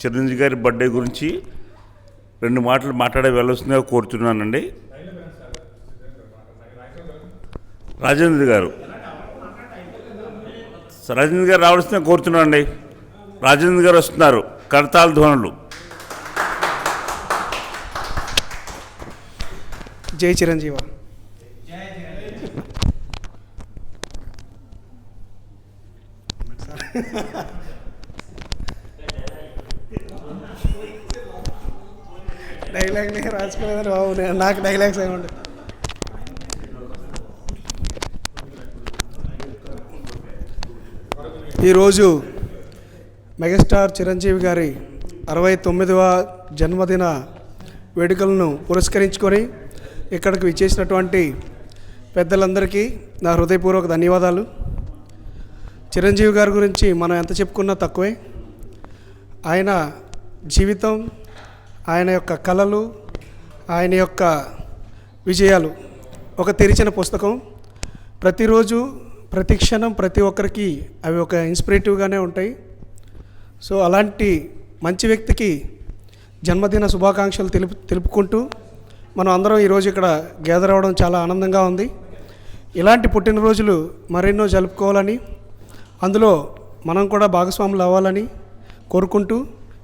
చిరంజీవి గారి బర్త్డే గురించి 2 మాటలు మాట్లాడే వెళ్ళొస్తుందిగా కోరుతున్నానండి. రాజేంద్ర గారు రావాల్సిందిగా కోరుతున్నానండి. రాజేంద్ర గారు వస్తున్నారు. కరతాళ ధ్వనులు. జై చిరంజీవ. డైలాగ్ నేను రాసుకోలేదని బాబు, నాకు డైలాగ్స్ ఏమండి. ఈరోజు మెగాస్టార్ చిరంజీవి గారి 69వ జన్మదిన వేడుకలను పురస్కరించుకొని ఇక్కడికి విచ్చేసినటువంటి పెద్దలందరికీ నా హృదయపూర్వక ధన్యవాదాలు. చిరంజీవి గారి గురించి మనం ఎంత చెప్పుకున్నా తక్కువే. ఆయన జీవితం, ఆయన యొక్క కళలు, ఆయన యొక్క విజయాలు ఒక తెరిచిన పుస్తకం. ప్రతిరోజు, ప్రతి క్షణం, ప్రతి ఒక్కరికి అవి ఒక ఇన్స్పిరేటివ్గానే ఉంటాయి. సో అలాంటి మంచి వ్యక్తికి జన్మదిన శుభాకాంక్షలు తెలుపుకుంటూ మనం అందరం ఈరోజు ఇక్కడ గ్యాదర్ అవ్వడం చాలా ఆనందంగా ఉంది. ఇలాంటి పుట్టినరోజులు మరెన్నో జరుపుకోవాలని, అందులో మనం కూడా భాగస్వాములు అవ్వాలని కోరుకుంటూ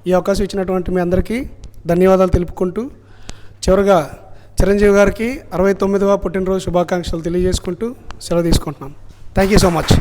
ఈ అవకాశం ఇచ్చినటువంటి మీ అందరికీ ధన్యవాదాలు తెలుపుకుంటూ, చివరిగా చిరంజీవి గారికి 69వ పుట్టినరోజు శుభాకాంక్షలు తెలియజేసుకుంటూ సెలవు తీసుకుంటున్నాం. Thank you so much.